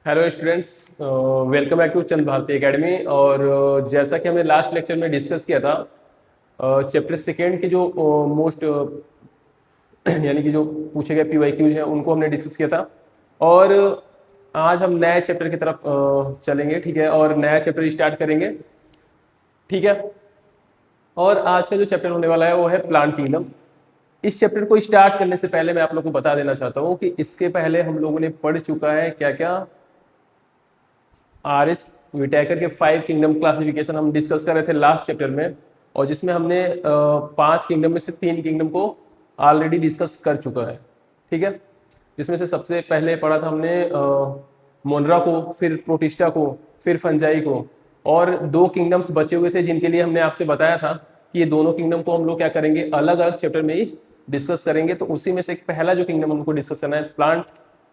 Hello students, welcome back to Chand Bharati academy. और जैसा कि हमने लास्ट लेक्चर में डिस्कस किया था, चैप्टर सेकेंड के जो मोस्ट यानी कि जो पूछे गए पीवाईक्यूज हैं उनको हमने डिस्कस किया था। और आज हम नए चैप्टर की तरफ चलेंगे, ठीक है, और नया चैप्टर स्टार्ट करेंगे, ठीक है। और आज का जो चैप्टर होने वाला है वो है प्लांट किंगडम। इस चैप्टर को स्टार्ट करने से पहले मैं आप लोगों को बता देना चाहता हूँ कि इसके पहले हम लोगों ने पढ़ चुका है क्या क्या। आर एस विटेकर के 5 किंगडम क्लासिफिकेशन हम डिस्कस कर रहे थे लास्ट चैप्टर में, और जिसमें हमने 5 किंगडम में से 3 किंगडम को ऑलरेडी डिस्कस कर चुका है, ठीक है। जिसमें से सबसे पहले पढ़ा था हमने मोनरा को, फिर प्रोटिस्टा को, फिर फंजाई को, और 2 किंगडम्स बचे हुए थे जिनके लिए हमने आपसे बताया था कि ये दोनों किंगडम को हम लोग क्या करेंगे, अलग अलग चैप्टर में ही डिस्कस करेंगे। तो उसी में से एक पहला जो किंगडम हमको डिस्कस करना है प्लांट,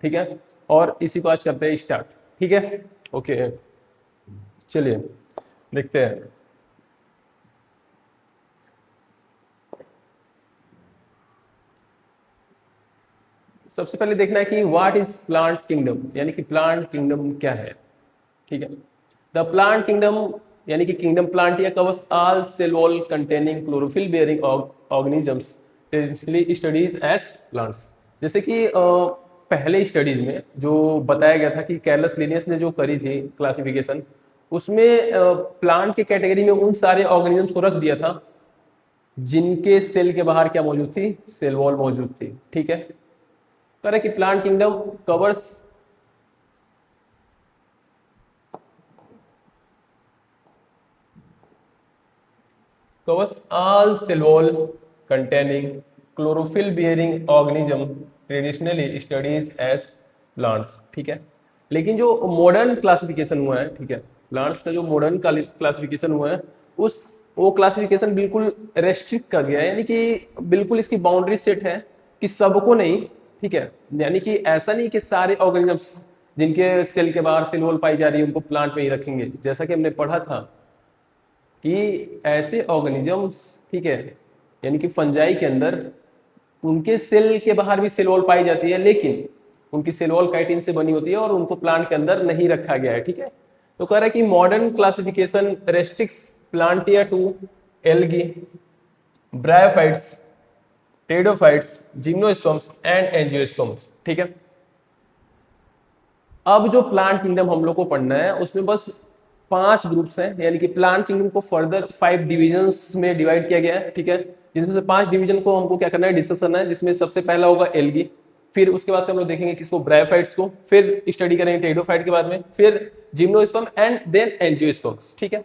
ठीक है। और इसी को आज करते हैं स्टार्ट, ठीक है। ओके, चलिए देखते हैं। सबसे पहले देखना है कि व्हाट इज प्लांट किंगडम, यानी कि प्लांट किंगडम क्या है, ठीक है। द प्लांट किंगडम यानी कि kingdom Plantae covers all cell wall containing chlorophyll bearing organisms traditionally studies as plants. जैसे कि पहले स्टडीज में जो बताया गया था कि कैरलस लिनियस ने जो करी थी क्लासिफिकेशन, उसमें प्लांट के कैटेगरी में उन सारे ऑर्गेनिजम्स को रख दिया था जिनके सेल के बाहर क्या मौजूद थी, सेल वॉल मौजूद थी, ठीक है। कह रहे कि plant kingdom covers all cell wall containing chlorophyll bearing organism traditionally studies as plants, ठीक है। लेकिन जो मॉडर्न क्लासिफिकेशन हुआ है, ठीक है, प्लांट्स का जो मॉडर्न क्लासिफिकेशन हुआ है उस वो क्लासिफिकेशन बिल्कुल रेस्ट्रिक्ट कर गया है, यानी कि बिल्कुल इसकी बाउंड्री सेट है कि सबको नहीं, ठीक है। यानी कि ऐसा नहीं कि सारे ऑर्गेनिजम्स जिनके सेल के बाहर सेल वॉल पाई जा रही है उनको प्लांट में ही रखेंगे। जैसा कि हमने पढ़ा था कि ऐसे ऑर्गेनिजम्स, ठीक है, यानी कि फंजाई के अंदर उनके सेल के बाहर भी सेल वॉल पाई जाती है, लेकिन उनकी सेल वॉल काइटिन से बनी होती है और उनको प्लांट के अंदर नहीं रखा गया है, ठीक है। तो कह रहा है कि modern classification restricts Plantae to algae, bryophytes, pteridophytes, gymnosperms and angiosperms, ठीक है। अब जो प्लांट किंगडम हम लोग को पढ़ना है उसमें बस 5 ग्रुप्स हैं, यानी कि प्लांट किंगडम को फर्दर 5 डिविजन्स में डिवाइड किया गया है, ठीक है। जिसमें से 5 डिवीजन को हमको क्या करना है, डिस्कस करना है। जिसमें सबसे पहला होगा एल्गी, फिर उसके बाद से हम लोग देखेंगे किसको, ब्रायोफाइट्स को, फिर स्टडी करेंगे टेडोफाइट के बाद में, फिर जिम्नोस्पर्म एंड देन एंजियोस्पर्म्स, ठीक है।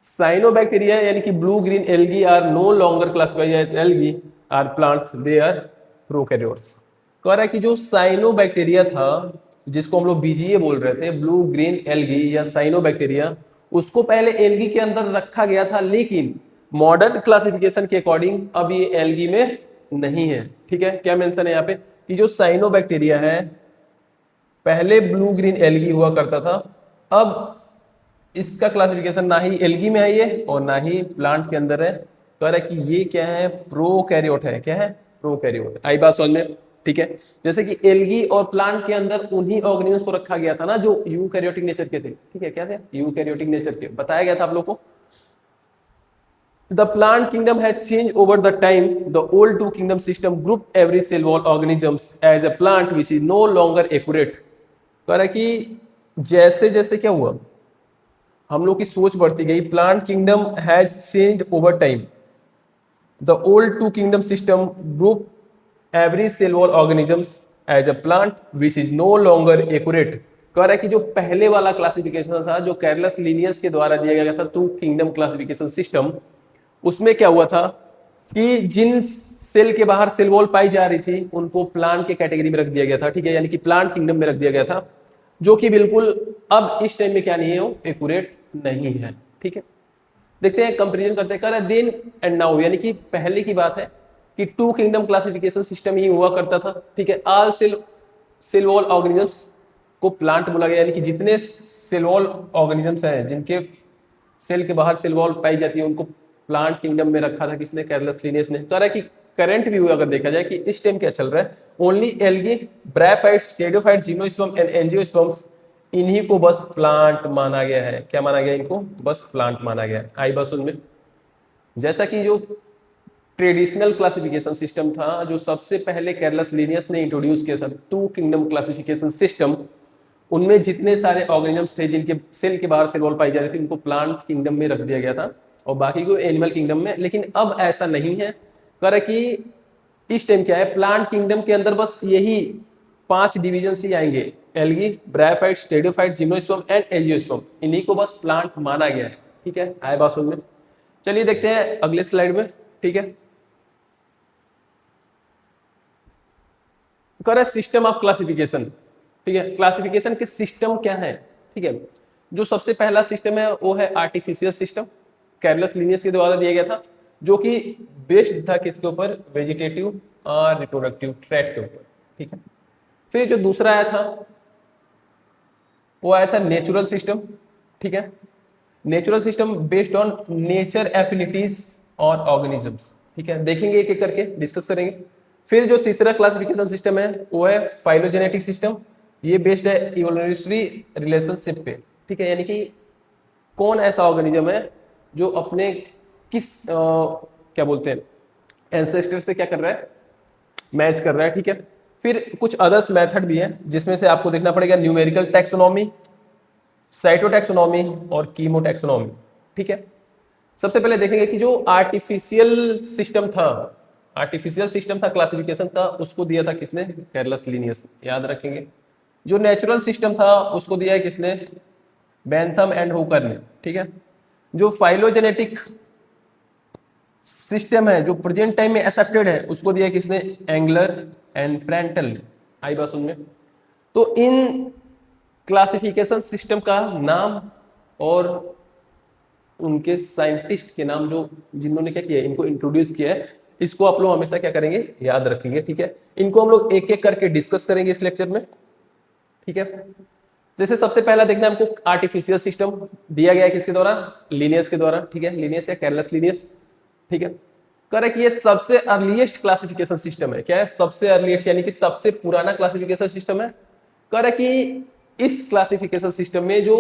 साइनोबैक्टीरिया यानी कि blue green algae are no longer classified as algae or plants, they are prokaryotes. कह रहा है कि जो साइनोबैक्टीरिया था जिसको हम लोग बीजीए बोल रहे थे, ब्लू ग्रीन एल्गी या साइनोबैक्टीरिया, उसको पहले एल्गी के अंदर रखा गया था, लेकिन मॉडर्न क्लासिफिकेशन के अकॉर्डिंग अब ये एल्गी में नहीं है, ठीक है। क्या मेंशन है यहाँ पे कि जो साइनोबैक्टीरिया है पहले ब्लू ग्रीन एल्गी हुआ करता था, अब इसका क्लासिफिकेशन ना ही एल्गी में है ये और ना ही प्लांट के अंदर है। कह रहा है कि ये क्या है, प्रोकैरियोट है। क्या है, प्रोकैरियोट। आई बात समझ में, ठीक है। जैसे कि एल्गी और प्लांट के अंदर उन्हीं ऑर्गेनिजम्स को रखा गया था ना जो यूकैरियोटिक नेचर के थे, ठीक है। क्या थे, यूकैरियोटिक नेचर के, बताया गया था आप लोग को। The plant kingdom has changed over the time. The old two kingdom system grouped every cell wall organisms as a plant which is no longer accurate. कह रहा है कि जैसे जैसे क्या हुआ, हम लोग की सोच बढ़ती गई, plant kingdom has change over time. The old two kingdom system group every cell wall organisms as a plant which is no longer accurate. कह रहा है कि जो पहले वाला क्लासिफिकेशन था जो कैरलस लिनियस के द्वारा दिया गया था टू किंगडम क्लासिफिकेशन सिस्टम, उसमें क्या हुआ था कि जिन सेल के बाहर सेल वॉल पाई जा रही थी उनको प्लांट के कैटेगरी में रख दिया गया था, ठीक है, यानी कि प्लांट किंगडम में रख दिया गया था, जो कि बिल्कुल अब इस टाइम में क्या नहीं है, वो एक्यूरेट नहीं है, ठीक है। देखते हैं, कंपैरिजन करते हैं। कह रहा है देन एंड नाउ, यानी कि पहले की बात है कि टू किंगडम क्लासिफिकेशन सिस्टम ही हुआ करता था, ठीक है। ऑल सेल वॉल ऑर्गेनिजम्स को प्लांट बोला गया, यानी कि जितने सेल वॉल ऑर्गेनिजम्स हैं जिनके सेल के बाहर सेल वॉल पाई जाती है उनको प्लांट किंगडम में रखा था किसने, कैरलस लिनियस ने। कह रहा है कि करंट व्यू अगर देखा जाए कि इस टाइम क्या चल रहा है, only algae, bryophytes, pteridophytes, gymnosperm and angiosperms, इन्हीं को बस प्लांट माना गया है। क्या माना गया? इनको बस प्लांट माना गया है। आई बात उनमें, जैसा कि जो ट्रेडिशनल क्लासिफिकेशन सिस्टम था जो सबसे पहले कैरलस लिनियस ने इंट्रोड्यूस किया था, टू किंगडम क्लासिफिकेशन सिस्टम, उनमें जितने सारे ऑर्गेनिजम्स थे जिनके सेल के बाहर सेल वॉल पाई जा रही थी उनको प्लांट किंगडम में रख दिया गया था और बाकी को एनिमल किंगडम में। लेकिन अब ऐसा नहीं है, कर कि इस टाइम क्या है, प्लांट किंगडम के अंदर बस यही 5 डिवीजन ही आएंगे, algae, bryophyte, pteridophyte, gymnosperm and angiosperm, इन्हीं को बस प्लांट माना गया है। ठीक है, आए बात सुन में। चलिए देखते हैं अगले स्लाइड में। ठीक है, कर सिस्टम ऑफ क्लासिफिकेशन। ठीक है, क्लासिफिकेशन के सिस्टम क्या है? ठीक है, जो सबसे पहला सिस्टम है वो है आर्टिफिशियल सिस्टम, कैरलस लिनियस के द्वारा दिया गया था, जो कि बेस्ड था किसके ऊपर? वेजिटेटिव और रिप्रोडक्टिव ट्रैट के ऊपर। ठीक है, फिर जो दूसरा आया था वो आया था नेचुरल सिस्टम। ठीक है, natural system based on nature affinities और ऑर्गेनिजम्स। ठीक है, देखेंगे एक एक करके, डिस्कस करेंगे। फिर जो तीसरा क्लासिफिकेशन सिस्टम है वो है फाइलोजेनेटिक सिस्टम, ये बेस्ड है इवोल्यूशनरी रिलेशनशिप पे। ठीक है, यानी कि कौन ऐसा ऑर्गेनिज्म है जो अपने किस क्या बोलते हैं एंसेस्टर से क्या कर रहा है? मैच कर रहा है। ठीक है, फिर कुछ अदर्स मेथड भी है जिसमें से आपको देखना पड़ेगा न्यूमेरिकल टैक्सोनॉमी, साइटोटैक्सोनॉमी और कीमोटैक्सोनॉमी। ठीक है, सबसे पहले देखेंगे कि जो आर्टिफिशियल सिस्टम था क्लासिफिकेशन का, उसको दिया था किसने? कैरलस लिनियस, याद रखेंगे। जो नेचुरल सिस्टम था उसको दिया है किसने? बेंथम एंड हुकर ने। ठीक है, जो फाइलोजेनेटिक सिस्टम है जो प्रेजेंट टाइम में एक्सेप्टेड है उसको दिया है किसने? एंगलर एंड प्रेंटल ने। आई बात सुन में। तो इन क्लासिफिकेशन सिस्टम का नाम और उनके साइंटिस्ट के नाम जो जिन्होंने क्या किया, इनको इंट्रोड्यूस किया है, इसको आप लोग हमेशा क्या करेंगे? याद रखेंगे। ठीक है, इनको हम लोग एक एक करके डिस्कस करेंगे इस लेक्चर में। ठीक है, जैसे सबसे पहला देखना है हमको, आर्टिफिशियल सिस्टम दिया गया है किसके द्वारा? लिनियस के द्वारा। ठीक है, लिनियस या कैरलस लिनियस। ठीक है, करेक्ट, ये सबसे अर्लीस्ट क्लासिफिकेशन सिस्टम है। क्या है? सबसे अर्लीस्ट, यानी कि सबसे पुराना क्लासिफिकेशन सिस्टम है। करेक्ट, कि इस क्लासिफिकेशन सिस्टम में जो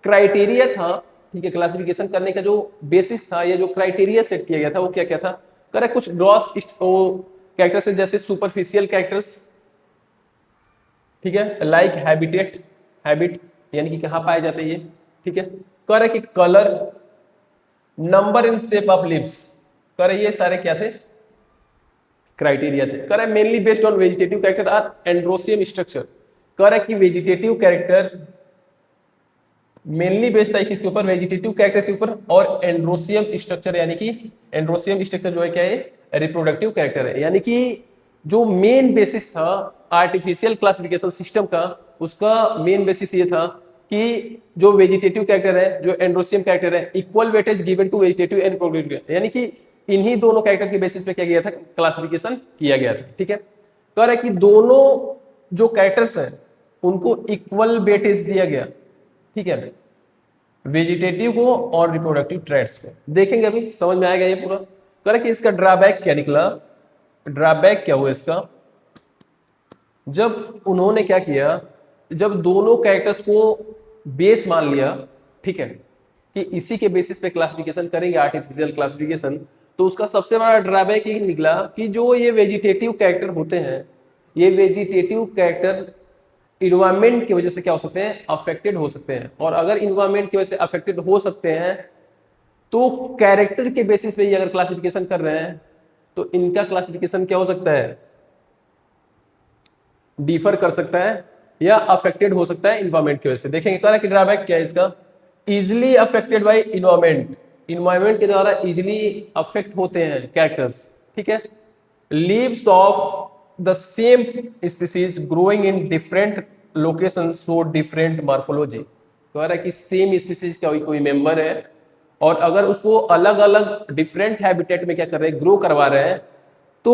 क्राइटेरिया था, ठीक है, क्लासिफिकेशन करने का जो बेसिस था या जो क्राइटेरिया सेट किया गया था वो क्या क्या था? करेक्ट, कुछ ग्रॉस कैरेक्टर्स जैसे सुपरफिशियल कैरेक्टर्स, ठीक है, लाइक हैबिट यानी कि कहां पाए जाते हैं ये। ठीक है, करेक्ट, कि colour, number in shape of lips, correct, ये सारे क्या थे? क्राइटेरिया थे। Correct, mainly based on vegetative character और एंड्रोसियम स्ट्रक्चर। करेक्ट, कि वेजिटेटिव कैरेक्टर मेनली बेस्ड था किसके ऊपर? वेजिटेटिव कैरेक्टर के ऊपर, और एंड्रोसियम स्ट्रक्चर, यानी कि एंड्रोसियम स्ट्रक्चर जो है क्या है? रिप्रोडक्टिव कैरेक्टर है। यानी कि जो मेन बेसिस था आर्टिफिशियल क्लासिफिकेशन सिस्टम का, उसका मेन बेसिस ये था कि जो वेजिटेटिव कैरेक्टर है, जो एंड्रोसियम कैरेक्टर है, equal weightage given to vegetative and reproductive, यानी कि इन्हीं दोनों कैरेक्टर के बेसिस पे क्या किया था? क्लासिफिकेशन किया गया था। ठीक है, कह रहा है कि दोनों जो कैरेक्टर्स हैं उनको इक्वल वेटेज दिया गया। ठीक है, वेजिटेटिव को और रिप्रोडक्टिव ट्रेट्स को। देखेंगे अभी, समझ में आएगा ये पूरा। कह रहा है कि इसका ड्रॉबैक क्या निकला? ड्रॉबैक क्या हुआ इसका? जब उन्होंने क्या किया, जब दोनों कैरेक्टर्स को बेस मान लिया, ठीक है, कि इसी के बेसिस पे क्लासिफिकेशन करेंगे आर्टिफिशियल क्लासिफिकेशन, तो उसका सबसे बड़ा ड्रॉबैक ये निकला कि जो ये वेजिटेटिव कैरेक्टर होते हैं, ये वेजिटेटिव कैरेक्टर इन्वायरमेंट की वजह से क्या हो सकते हैं? अफेक्टेड हो सकते हैं। और अगर इन्वायरमेंट की वजह से अफेक्टेड हो सकते हैं तो कैरेक्टर के बेसिस पे ये अगर क्लासिफिकेशन कर रहे हैं तो इनका क्लासिफिकेशन क्या हो सकता है? डिफर कर सकता है या अफेक्टेड हो सकता है इन्वायरमेंट की वजह से। देखेंगे कह रहा है कि ड्रॉबैक क्या है इसका? Easily affected by environment, environment के द्वारा इजिली अफेक्ट होते हैं कैरेक्टर्स। ठीक है, leaves of the same species growing in different location show different morphology. कह रहा है कि सेम स्पीसीज का कोई मेंबर है और अगर उसको अलग अलग डिफरेंट हैबिटेट में क्या कर रहे हैं? ग्रो करवा रहे हैं, तो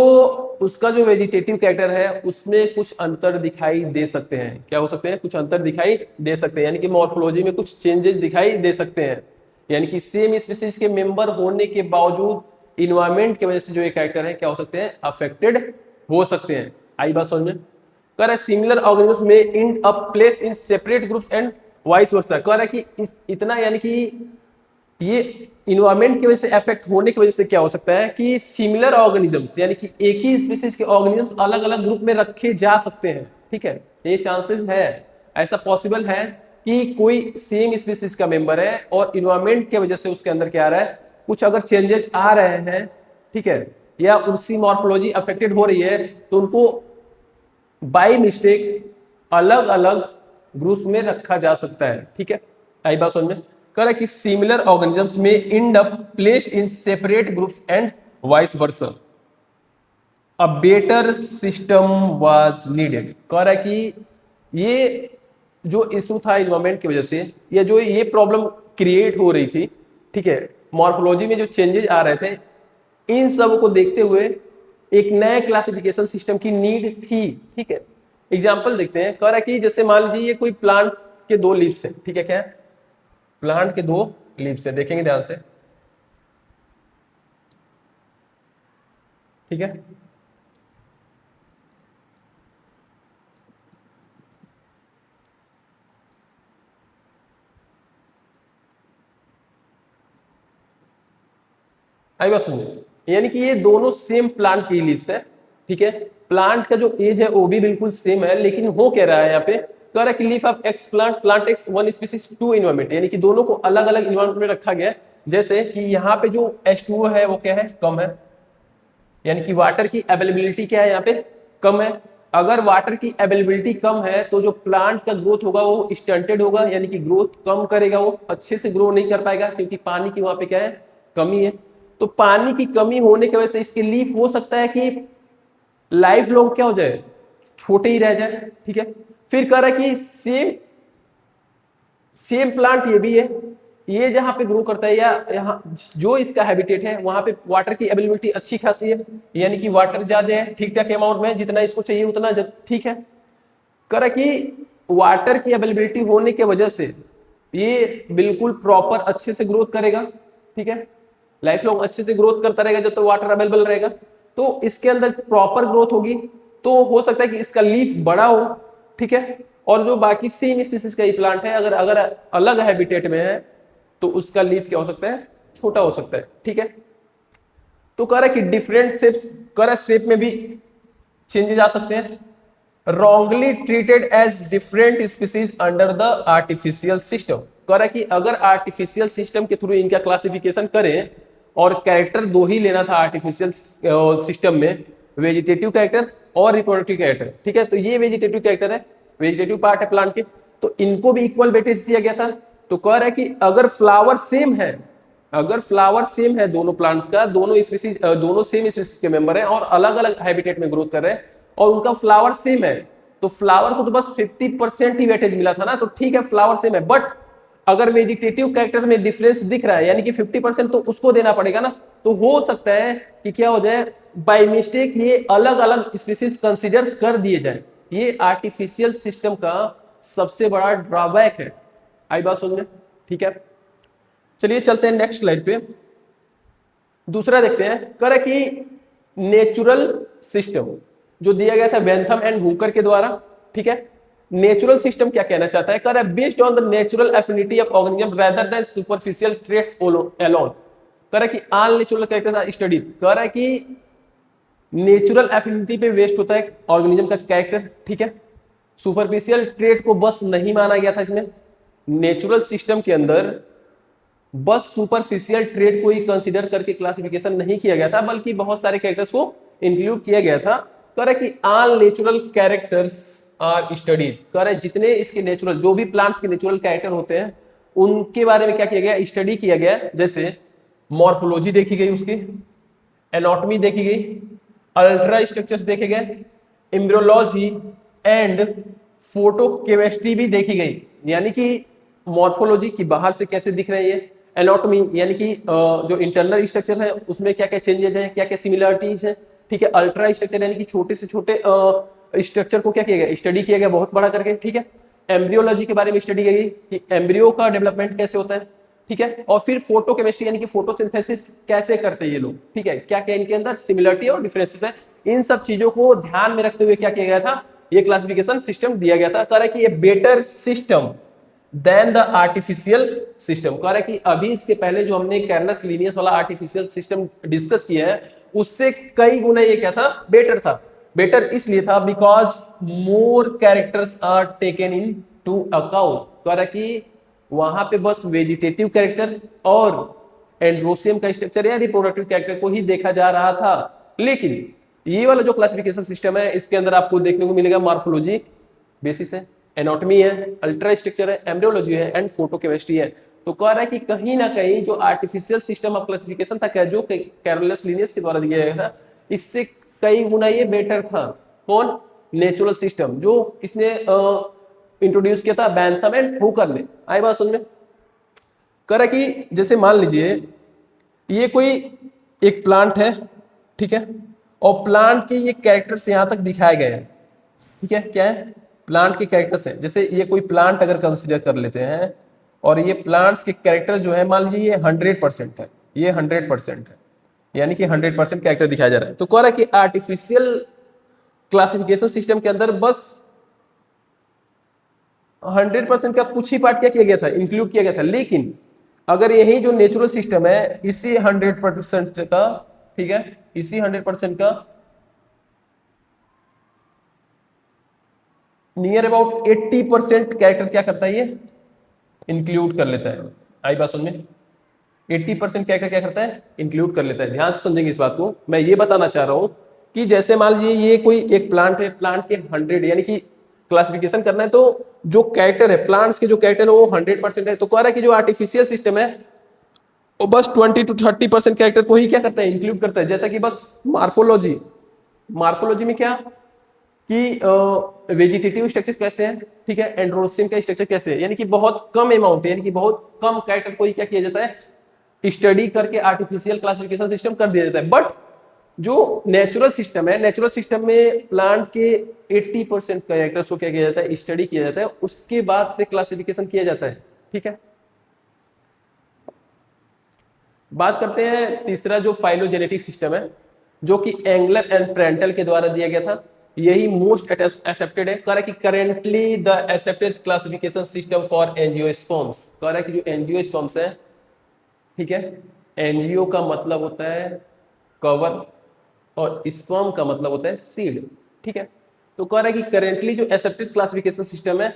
उसका जो वेजिटेटिव कैरेक्टर है उसमें कुछ अंतर दिखाई दे सकते हैं। क्या हो सकते हैं? कुछ अंतर दिखाई दे सकते हैं, यानी कि मॉर्फोलॉजी में कुछ चेंजेस दिखाई दे सकते हैं। यानी कि सेम स्पीसीज के मेंबर होने के बावजूद इन्वायरमेंट की वजह से जो ये कैरेक्टर है क्या हो सकते हैं, अफेक्टेड हो सकते हैं। आई बात समझ में। कह रहा है सिमिलर ऑर्गेनिज्म में in a place in separate groups and vice versa. कह रहा है कि इतना यानी कि ये इन्वायरमेंट की वजह से अफेक्ट होने की वजह से क्या हो सकता है कि सिमिलर ऑर्गेनिजम्स यानी कि एक ही स्पीसीज के ऑर्गेनिजम्स अलग अलग ग्रुप में रखे जा सकते हैं। ठीक है, ये चांसेस है, ऐसा पॉसिबल है कि कोई सेम स्पीसीज का मेंबर है और इन्वायरमेंट की वजह से उसके अंदर क्या आ रहा है, कुछ अगर चेंजेस आ रहे हैं, ठीक है, या उसकी मॉर्फोलॉजी अफेक्टेड हो रही है, तो उनको बाय मिस्टेक अलग अलग ग्रुप में रखा जा सकता है। ठीक है, आई बात समझ में। कह रहा है कि सिमिलर ऑर्गेनिजम्स में and up placed in separate groups and vice versa, a better system was needed. कह रहा है कि ये जो इशू था इन्वायरमेंट की वजह से, या जो ये प्रॉब्लम क्रिएट हो रही थी, ठीक है, मॉर्फोलॉजी में जो चेंजेस आ रहे थे, इन सब को देखते हुए एक नए क्लासिफिकेशन सिस्टम की नीड थी। ठीक है, एग्जांपल देखते हैं। कह रहा है कि जैसे मान लीजिए ये कोई प्लांट के दो लीव्स हैं, ठीक है, क्या है, प्लांट के दो लीव्स हैं, देखेंगे ध्यान से, ठीक है। आई बात सुनिए, यानी कि ये दोनों सेम प्लांट की लीव्स है, ठीक है, प्लांट का जो एज है वो भी बिल्कुल सेम है, लेकिन हो क्या रहा है यहाँ पे, कह रहा है कि leaf of x plant, plant x one species to environment, यानी कि दोनों को अलग अलग इन्वायरमेंट में रखा गया है। जैसे कि यहाँ पे जो H2O है वो क्या है, कम है, यानी कि वाटर की अवेलेबिलिटी क्या है यहाँ पे, कम है। अगर वाटर की अवेलेबिलिटी कम है तो जो प्लांट का ग्रोथ होगा वो स्टंटेड होगा, यानी कि ग्रोथ कम करेगा, वो अच्छे से ग्रो नहीं कर पाएगा, क्योंकि पानी की वहां पे क्या है, कमी है। तो पानी की कमी होने की वजह से इसके लीफ हो सकता है कि लाइफ लॉन्ग क्या हो जाए, छोटे ही रह जाए। ठीक है, फिर कह रहा है कि सेम सेम प्लांट ये भी है, ये जहां पे ग्रो करता है या यहाँ जो इसका हैबिटेट है वहां पे वाटर की अवेलेबिलिटी अच्छी खासी है, यानी कि वाटर ज्यादा है, ठीक ठाक अमाउंट में, जितना इसको चाहिए उतना ठीक है। कह रहा है कि वाटर की अवेलेबिलिटी होने की वजह से ये बिल्कुल प्रॉपर अच्छे से ग्रोथ करेगा। ठीक है, लाइफ लॉन्ग अच्छे से ग्रोथ करता रहेगा जब तक वाटर अवेलेबल रहेगा, तो इसके अंदर प्रॉपर ग्रोथ होगी। तो हो सकता है कि इसका लीफ बड़ा हो, ठीक है, और जो बाकी सेम स्पीसीज का ही प्लांट है अगर अगर अलग हैबिटेट में है तो उसका लीफ क्या हो सकता है, छोटा हो सकता है। ठीक है, तो कह रहा है कि डिफरेंट शेप्स, कह रहा है शेप में भी चेंजेस आ सकते हैं। Wrongly treated as different species under the artificial system. कह रहा है कि अगर आर्टिफिशियल सिस्टम के थ्रू इनका क्लासिफिकेशन करें, और कैरेक्टर दो ही लेना था आर्टिफिशियल सिस्टम में, वेजिटेटिव कैरेक्टर और रिप्रोडक्टिव कैरेक्टर। ठीक है, तो ये वेजिटेटिव कैरेक्टर है, वेजिटेटिव पार्ट है प्लांट के, तो इनको भी इक्वल वेटेज दिया गया था। तो कह रहा है कि अगर फ्लावर सेम है, अगर फ्लावर सेम है दोनों प्लांट का, दोनों स्पीसीज दोनों सेम स्पीसीज के मेंबर हैं और अलग अलग हैबिटेट में ग्रोथ कर रहे हैं, और उनका फ्लावर सेम है, तो फ्लावर को तो बस 50% ही वेटेज मिला था ना, तो ठीक है फ्लावर सेम है। बट अगर वेजिटेटिव कैरेक्टर में डिफरेंस दिख रहा है, यानी कि 50% तो उसको देना पड़ेगा ना, तो हो सकता है कि क्या हो जाए, बाय मिस्टेक ये अलग अलग स्पीसीज कंसीडर कर दिए जाए। ये आर्टिफिशियल सिस्टम का सबसे बड़ा ड्रॉबैक है। आई बात समझ में, ठीक है। चलिए चलते हैं नेक्स्ट स्लाइड पे, दूसरा देखते हैं। कह रहा है कि नेचुरल सिस्टम जो दिया गया था बेंथम एंड हुकर के द्वारा, ठीक है, नेचुरल सिस्टम क्या कहना चाहता है, कह रहा है based on the natural affinity of organism rather than superficial traits alone. कह रहा है कि all natural characters are studied. कह रहा है कि नेचुरल एफिनिटी पे बेस्ड होता है ऑर्गेनिज्म का कैरेक्टर, ठीक है, सुपरफिशियल ट्रेट को बस नहीं माना गया था इसमें। नेचुरल सिस्टम के अंदर बस सुपरफिशियल ट्रेट को ही कंसीडर करके क्लासिफिकेशन नहीं किया गया था, बल्कि बहुत सारे कैरेक्टर्स को इंक्लूड किया गया था। कह रहा है कि all natural characters are studied. कह रहा है जितने इसके नेचुरल, जो भी प्लांट्स के नेचुरल कैरेक्टर होते हैं उनके बारे में क्या किया गया, स्टडी किया गया। जैसे मॉर्फोलॉजी देखी गई, उसकी एनाटॉमी देखी गई, अल्ट्रा स्ट्रक्चर्स देखे गए, एम्ब्रियोलॉजी एंड फोटोकेमिस्ट्री भी देखी गई, यानी कि मॉर्फोलॉजी की बाहर से कैसे दिख रहे हैं, एनाटॉमी यानी कि जो इंटरनल स्ट्रक्चर है उसमें क्या क्या चेंजेस हैं, क्या क्या सिमिलरिटीज है, ठीक है, अल्ट्रा स्ट्रक्चर यानी कि छोटे से छोटे स्ट्रक्चर को क्या किया गया, स्टडी किया गया बहुत बड़ा करके, ठीक है। एम्ब्रियोलॉजी के बारे में स्टडी की गई कि एम्ब्रियो का डेवलपमेंट कैसे होता है, ठीक है। और फिर फोटो केमिस्ट्री यानी कि फोटोसिंथेसिस कैसे करते हैं ये लोग, ठीक है, क्या क्या इनके अंदर सिमिलरिटी और डिफरेंसेस है, इन सब चीजों को ध्यान में रखते हुए क्या किया गया था, ये क्लासिफिकेशन सिस्टम दिया गया था। कह रहा है कि ये better system than the artificial system. कह रहा है कि अभी इसके पहले जो हमने कैर्नस लिनियस वाला आर्टिफिशियल सिस्टम डिस्कस किया है उससे कई गुना ये क्या था, बेटर था। बेटर इसलिए था because more characters are taken into account. कह रहा है कि वहां पे बस वेजिटेटिव कैरेक्टर और एंड्रोसियम का स्ट्रक्चर या रिप्रोडक्टिव कैरेक्टर को ही देखा जा रहा था। लेकिन ये वाला जो क्लासिफिकेशन सिस्टम है इसके अंदर आपको देखने को मिलेगा मार्फोलॉजी बेसिस है, एनाटॉमी है, अल्ट्रा स्ट्रक्चर है, एम्ब्रियोलॉजी है एंड फोटोकेमिस्ट्री है। तो कह रहा है कि कहीं ना कहीं जो आर्टिफिशियल सिस्टम ऑफ क्लासिफिकेशन था जो कैरोलस लिनियस के द्वारा दिया गया था इससे कई गुना ये बेटर था। कौन? नेचुरल सिस्टम, जो किसने इंट्रोड्यूस किया था, बैंथम एंड हुकर ने। आई बात समझ में? कह रहा है कि जैसे मान लीजिए ये कोई एक प्लांट है, ठीक है, और प्लांट के ये कैरेक्टर्स यहां तक दिखाए गए हैं, ठीक है, क्या है, प्लांट के कैरेक्टर्स हैं। जैसे ये कोई प्लांट अगर कंसिडर कर लेते हैं और ये प्लांट्स के कैरेक्टर जो है मान लीजिए ये 100% है, ये 100% है, यानी कि 100% कैरेक्टर दिखाया जा रहा है। तो कह रहा है कि आर्टिफिशियल क्लासिफिकेशन सिस्टम के अंदर बस 100% का कुछ ही पार्ट क्या किया गया था, इंक्लूड किया गया था। लेकिन अगर यही जो नेचुरल सिस्टम है इसी 100% का, ठीक है, इसी 100% का नियर अबाउट 80% कैरेक्टर क्या करता है, ये इंक्लूड कर लेता है। आई बात समझ में? 80% कैरेक्टर क्या करता है, इंक्लूड कर लेता है। ध्यान से समझेंगे इस बात को। मैं ये बताना चाह रहा हूं कि जैसे मान लीजिए ये कोई एक प्लांट है, प्लांट के 100 यानी कि क्लासिफिकेशन करना है तो जो कैरेक्टर है, प्लांट्स के जो कैरेक्टर है वो 100% है। तो कह रहा है कि जो आर्टिफिशियल सिस्टम है वो बस 20 to 30% कैरेक्टर को ही क्या करता है, इंक्लूड करता है। जैसा कि बस मार्फोलॉजी, मार्फोलॉजी में क्या कि वेजिटेटिव स्ट्रक्चर कैसे है, ठीक है, एंड्रोसियम का स्ट्रक्चर कैसे है, यानी कि बहुत कम अमाउंट है, यानी कि बहुत कम कैरेक्टर को ही क्या किया जाता है, स्टडी करके आर्टिफिशियल क्लासिफिकेशन सिस्टम कर दिया जाता है। बट जो नेचुरल सिस्टम है, नेचुरल सिस्टम में प्लांट के 80% कैरेक्टर्स को क्या किया जाता है, स्टडी किया जाता है, उसके बाद से क्लासिफिकेशन किया जाता है, ठीक है। बात करते हैं तीसरा जो फाइलोजेनेटिक सिस्टम है जो कि एंगलर एंड प्रेंटल के द्वारा दिया गया था, यही मोस्ट एक्सेप्टेड है। कह रहा है कि currently the accepted classification system for angiosperms. कह रहा है कि जो एंजियोस्पर्म्स है, ठीक है, एंजियो का मतलब होता है कवर और स्पर्म का मतलब होता है सीड, ठीक है। तो कह रहा है कि करेंटली जो एक्सेप्टेड क्लासिफिकेशन सिस्टम है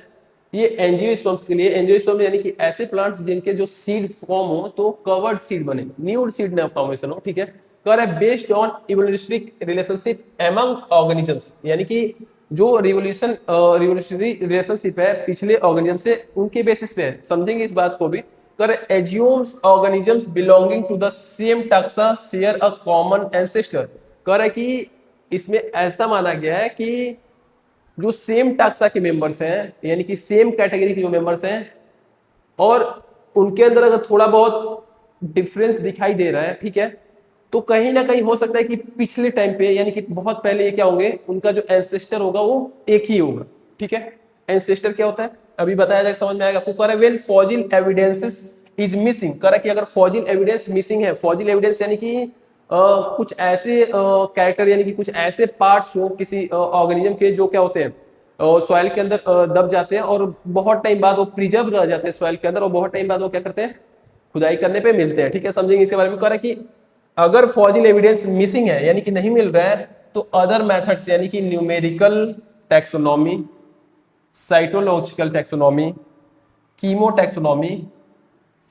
ये एंजियोस्पर्म्स के लिए, एंजियोस्पर्म यानी कि ऐसे प्लांट्स जिनके जो सीड फॉर्म हो तो कवर्ड सीड बने, न्यूड सीड ना फॉर्मेशन हो, ठीक है। कह रहा है based on evolutionary relationship among organisms, यानी कि जो रिवोल्यूशनरी रिलेशनशिप है पिछले ऑर्गेनिज्म से उनके बेसिस पे है। समझेंगे इस बात को भी। कर assumes organisms belonging to the same taxa share a common ancestor. कह रहा है कि इसमें ऐसा माना गया है कि जो सेम टैक्सा के मेंबर्स हैं, यानी कि सेम कैटेगरी के जो मेंबर्स हैं और उनके अंदर अगर थोड़ा बहुत डिफरेंस दिखाई दे रहा है, ठीक है, तो कहीं ना कहीं हो सकता है कि पिछले टाइम पे यानी कि बहुत पहले ये क्या होंगे, उनका जो एंसेस्टर होगा वो एक ही होगा, ठीक है। एंसेस्टर क्या होता है अभी बताया जाएगा, समझ में आएगा आपको। कह रहा है when fossil evidences is missing. कह रहा है कि अगर फॉजिल एविडेंस मिसिंग है, फॉजिल एविडेंस यानी कि कुछ ऐसे कैरेक्टर यानी कि कुछ ऐसे पार्ट्स हो किसी ऑर्गेनिज्म के जो क्या होते हैं सॉइल के अंदर दब जाते हैं और बहुत टाइम बाद वो प्रिजर्व रह जाते हैं सॉइल के अंदर और बहुत टाइम बाद वो क्या करते हैं, खुदाई करने पे मिलते हैं, ठीक है। समझेंगे इसके बारे में। कह रहा है कि अगर फॉजिल एविडेंस मिसिंग है यानी कि नहीं मिल रहा है तो अदर मेथड्स यानी कि numerical taxonomy, cytological taxonomy, chemo taxonomy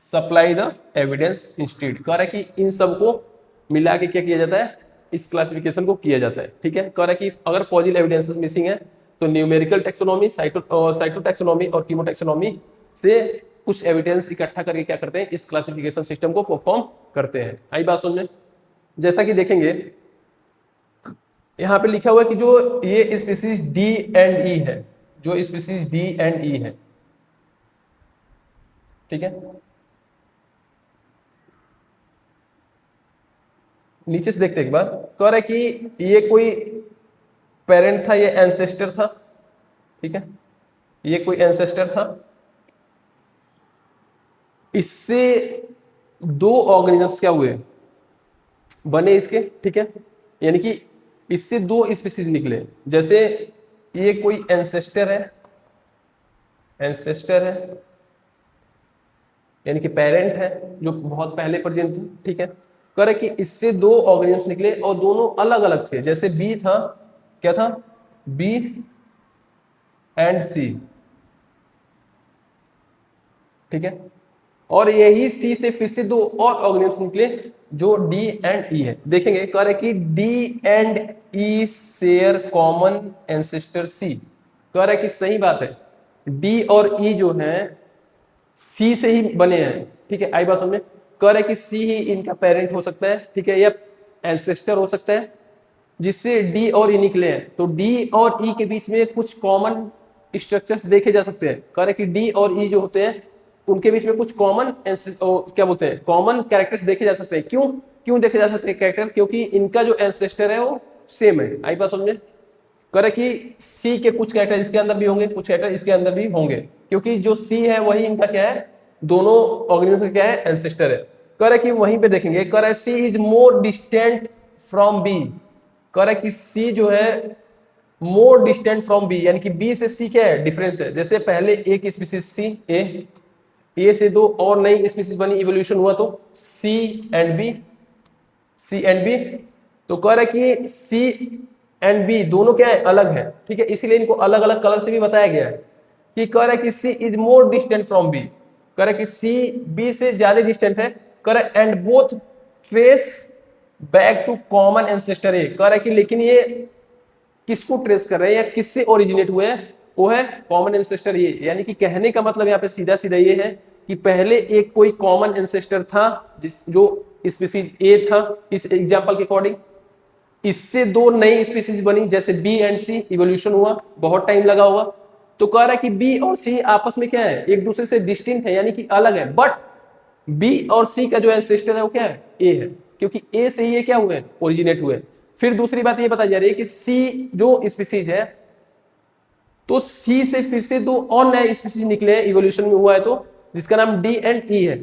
supply the evidence instead. कह रहा है कि इन सबको मिला के क्या किया जाता है, इस क्लासिफिकेशन को किया जाता है, ठीक है। कह रहा है कि अगर फॉजिल एविडेंसेस मिसिंग है तो न्यूमेरिकल टैक्सोनॉमी, साइटो टैक्सोनॉमी और कीमो टैक्सोनॉमी से कुछ एविडेंस इकट्ठा करके क्या करते हैं, इस क्लासिफिकेशन सिस्टम को परफॉर्म करते हैं। आई बात समझ में? जैसा कि देखेंगे यहां पे लिखा हुआ है कि जो ये स्पीसीज डी एंड ई है, जो स्पीसीज डी एंड ई है, ठीक है। नीचे से देखते एक बार। कह रहा है कि ये कोई पेरेंट था, ये एंसेस्टर था, ठीक है, ये कोई एंसेस्टर था। इससे दो ऑर्गेनिजम्स क्या हुए, बने इसके, ठीक है, यानी कि इससे दो स्पीसीज निकले। जैसे ये कोई एंसेस्टर है, एंसेस्टर है यानी कि पेरेंट है जो बहुत पहले प्रेजेंट थे, ठीक है। कह रहे कि इससे दो ऑर्गेनिजम्स निकले और दोनों अलग अलग थे। जैसे बी था, क्या था, बी एंड सी, ठीक है। और यही सी से फिर से दो और ऑर्गेनिजम्स निकले जो डी एंड ई है। देखेंगे, कह रहे कि D and E share common ancestor C. कह रहे कि सही बात है, डी और ई जो है सी से ही बने हैं, ठीक है। आई बात समझ में। कह रहे कि सी ही इनका पेरेंट हो सकता है, ठीक है, या एंसेस्टर हो सकता है जिससे डी और ई निकले हैं। तो डी और ई के बीच में कुछ कॉमन स्ट्रक्चर्स देखे जा सकते हैं। कह रहे कि डी और ई जो होते हैं उनके बीच में कुछ कॉमन क्या बोलते हैं, कॉमन कैरेक्टर्स देखे जा सकते हैं। क्यों क्यों देखे जा सकते हैं कैरेक्टर? क्योंकि इनका जो एंसेस्टर है वो सेम है। आई बात समझे। कह रहे कि सी के कुछ कैरेक्टर इसके अंदर भी होंगे, कुछ कैरेक्टर इसके अंदर भी होंगे, क्योंकि जो सी है वही इनका क्या है, दोनों ऑर्गेनिज्म का क्या है, एंसेस्टर है। कह रहे कि वहीं पे देखेंगे, कह रहे C is more distant from B. कह रहे कि सी जो है मोर डिस्टेंट फ्रॉम बी, यानी कि बी से सी क्या है, डिफरेंट है। जैसे पहले एक स्पीसीज थी ए से दो और नई स्पीसीज बनी, इवोल्यूशन हुआ, तो C and B, C and B. तो कह रहा है कि सी एंड बी दोनों क्या है, अलग है, ठीक है। इसीलिए इनको अलग अलग कलर से भी बताया गया है कि कह रहा है कि C is more distant from B. कह रहा है कि सी बी से ज्यादा डिस्टेंट है। कह रहा है and both trace back to common ancestor A. कह रहा है कि लेकिन ये किसको ट्रेस कर रहे हैं या किससे ओरिजिनेट हुए हैं, वो है कॉमन एंसेस्टर ये। यानी कि कहने का मतलब यहाँ पे सीधा सीधा ये है कि पहले एक कोई कॉमन एंसेस्टर था जो स्पीसीज ए था, इस एग्जांपल के अकॉर्डिंग। इससे दो नई स्पीसीज बनी, जैसे बी एंड सी, इवोल्यूशन हुआ, बहुत टाइम लगा हुआ। तो कह रहा है कि बी और सी आपस में क्या है, एक दूसरे से डिस्टिंक्ट है, यानी कि अलग है। बट बी और सी का जो एंसेस्टर है वो क्या है, ए है, क्योंकि ए से ही ये क्या हुए, ओरिजिनेट हुए। फिर दूसरी बात ये बताई जा रही है कि सी जो स्पीसीज है, तो सी से फिर से दो और नए स्पीसीज निकले हैं, इवोल्यूशन में हुआ है, तो जिसका नाम डी एंड ई है।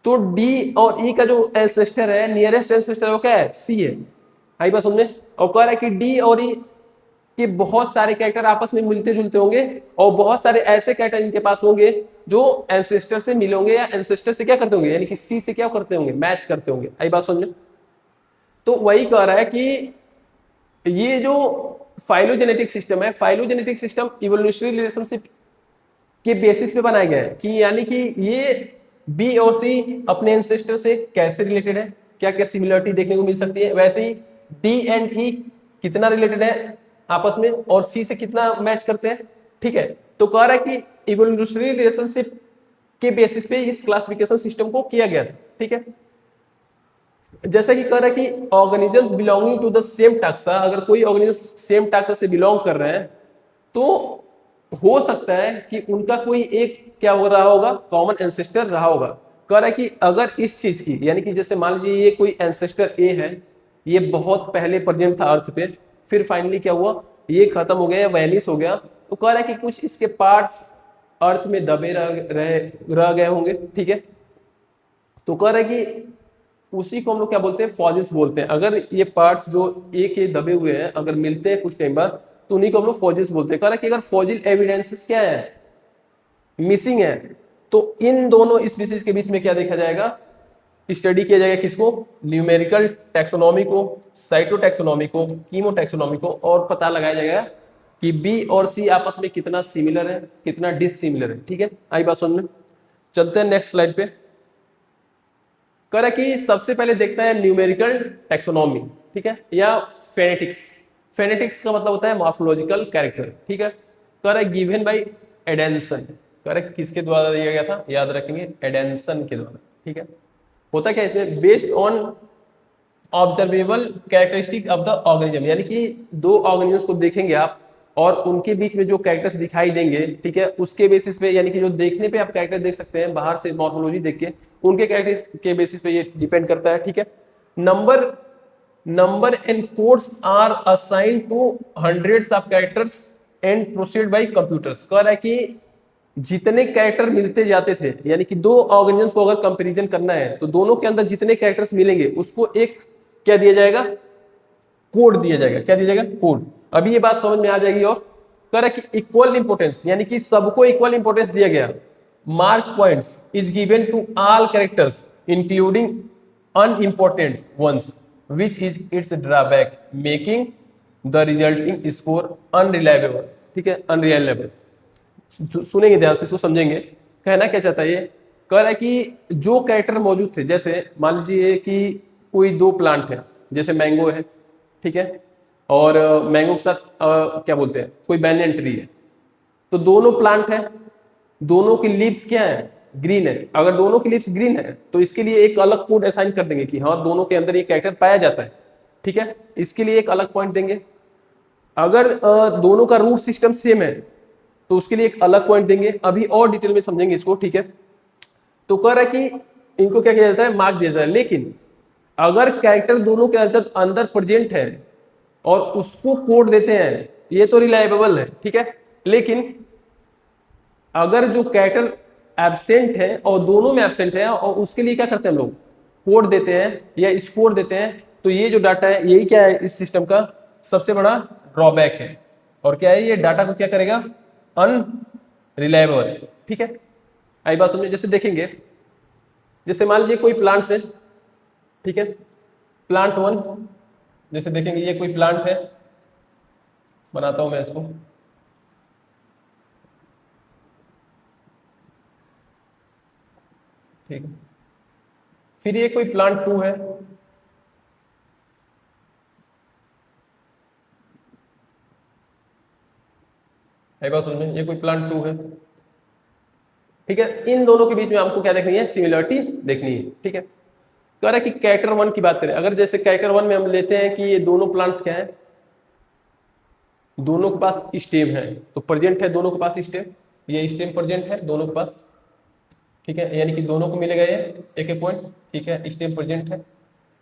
तो डी और ई का जो एंसेस्टर है, नियरेस्ट एंसेस्टर वो क्या है, सी है। आई बात समझे। और कह रहा है कि डी और ई के बहुत सारे कैरेक्टर आपस में मिलते जुलते होंगे और बहुत सारे ऐसे कैरेक्टर इनके पास होंगे जो एंसेस्टर से मिले होंगे या एंसेस्टर से क्या करते होंगे, यानी कि सी से क्या करते होंगे, मैच करते होंगे। आई बात समझे। तो वही कह रहा है कि ये जो फाइलोजेनेटिक सिस्टम है, फाइलोजेनेटिक सिस्टम इवोल्यूशनरी रिलेशनशिप के बेसिस पे बनाया गया है कि यानी कि ये बी और सी अपने एंसेस्टर से कैसे रिलेटेड है, क्या क्या सिमिलरिटी देखने को मिल सकती है। वैसे ही डी एंड ई कितना रिलेटेड है आपस में और सी से कितना मैच करते हैं, ठीक है। तो कह रहा है कि इवोल्यूशनरी रिलेशनशिप के बेसिस पे इस क्लासिफिकेशन सिस्टम को किया गया था, ठीक है। जैसा कि कह रहा है कि organisms belonging to the same taxa, अगर कोई ऑर्गेनिज्म सेम टैक्सा से बिलोंग कर रहे हैं तो हो सकता है कि उनका कोई एक क्या हो रहा होगा, कॉमन एंसेस्टर रहा होगा। कह रहा है कि अगर इस चीज की, यानी कि जैसे मान लीजिए ये कोई एंसेस्टर ए है, ये बहुत पहले प्रेजेंट था अर्थ पे, फिर फाइनली क्या हुआ, ये खत्म हो गया, वैनिश हो गया। तो कह रहा है कि कुछ इसके पार्ट्स अर्थ में दबे रह गए होंगे, ठीक है। तो कह रहा है कि उसी को हम लोग क्या बोलते हैं, फॉजिल्स बोलते हैं। अगर ये पार्ट्स जो एक के दबे हुए हैं अगर मिलते हैं कुछ टाइम बाद, तो उन्हीं को हम लोग फॉजिल्स बोलते हैं। कह रहा है कि अगर फॉजिल एविडेंसेस क्या है, मिसिंग है, तो इन दोनों स्पीसीज के बीच में क्या देखा जाएगा, स्टडी किया जाएगा। किसको, न्यूमेरिकल टैक्सोनॉमी को, साइटोटैक्सोनॉमी को, कीमोटैक्सोनॉमी को, और पता लगाया जाएगा कि बी और सी आपस में कितना सिमिलर है, कितना डिससिमिलर है, ठीक है। आई बात समझ में। चलते हैं नेक्स्ट स्लाइड पे। कह रहा है कि सबसे पहले देखता है न्यूमेरिकल टैक्सोनॉमी, ठीक है, या फेनेटिक्स। फेनेटिक्स का मतलब होता है मॉर्फोलॉजिकल कैरेक्टर, ठीक है। कह रहा है गिवन बाय एडेंसन। कह रहा है किसके द्वारा दिया गया था, याद रखेंगे, एडेंसन के द्वारा, ठीक है। होता क्या इसमें, based on observable characteristic of the organism, यानी कि दो ऑर्गेनिजम्स को देखेंगे आप और उनके बीच में जो कैरेक्टर्स दिखाई देंगे, ठीक है, उसके बेसिस पे, यानी कि जो देखने पे आप कैरेक्टर देख सकते हैं बाहर से मॉर्फोलॉजी देख के, उनके कैरेक्टर के बेसिस पे ये डिपेंड करता है, ठीक है। Number and codes are assigned to hundreds of characters and proceed by computers. कह रहा है कि जितने कैरेक्टर मिलते जाते थे, यानी कि दो ऑर्गेनिजम्स को अगर कंपैरिजन करना है तो दोनों के अंदर जितने कैरेक्टर्स मिलेंगे उसको एक क्या दिया जाएगा, कोड दिया जाएगा। क्या दिया जाएगा, कोड। अभी ये बात समझ में आ जाएगी। और कह रहा है कि इक्वल इंपोर्टेंस, यानी कि सबको इक्वल इंपोर्टेंस दिया गया। Mark points is given to all characters including unimportant ones which is its drawback making the resulting score unreliable. ठीक है, अनरिलायबल। सुनेंगे ध्यान से, इसको समझेंगे। कहना क्या चाहता है ये, कह रहा है कि जो कैरेक्टर मौजूद थे, जैसे मान लीजिए कि कोई दो प्लांट है, जैसे मैंगो है, ठीक है, और मैंगो के साथ क्या बोलते हैं, कोई बैनियन ट्री है। तो दोनों प्लांट है, दोनों की लीव्स क्या है, ग्रीन है। अगर दोनों की लीव्स ग्रीन है तो इसके लिए एक अलग कोड असाइन कर देंगे कि हाँ दोनों के अंदर ये कैरेक्टर पाया जाता है। ठीक है, इसके लिए एक अलग पॉइंट देंगे। अगर दोनों का रूट सिस्टम सेम है तो उसके लिए एक अलग पॉइंट देंगे। अभी और डिटेल में समझेंगे इसको। ठीक है, तो कह रहा है कि इनको क्या किया जाता है, मार्क दिया जाता है। लेकिन अगर कैरेक्टर दोनों के अंदर प्रेजेंट है और उसको कोड देते हैं, ये तो रिलायबल है। ठीक है, लेकिन अगर जो कैरेक्टर एब्सेंट है और दोनों में एब्सेंट है और उसके लिए क्या करते हैं हम लोग, कोड देते हैं या स्कोर देते हैं, तो ये जो डाटा है यही क्या है, इस सिस्टम का सबसे बड़ा ड्रॉबैक है। और क्या है, ये डाटा को क्या करेगा, अनरिलायबल। ठीक है, आई बात समझे। जैसे देखेंगे, जैसे मान लीजिए कोई प्लांट्स है, ठीक है, प्लांट वन, जैसे देखेंगे ये कोई प्लांट है, बनाता हूं मैं इसको। ठीक है, फिर ये कोई प्लांट टू है, आई बात समझ में, ये कोई प्लांट टू है। ठीक है, इन दोनों के बीच में हमको क्या देखनी है, सिमिलरिटी देखनी है। ठीक है, कह रहा है कि कैरेक्टर वन की बात करें, अगर जैसे कैरेक्टर वन में हम लेते हैं कि ये दोनों प्लांट्स क्या है, दोनों के पास स्टेम है, तो प्रेजेंट है दोनों के पास स्टेम, ये स्टेम प्रेजेंट है दोनों के पास। ठीक है, यानी कि दोनों को मिलेगा ये एक एक पॉइंट। ठीक है, स्टेम प्रेजेंट है,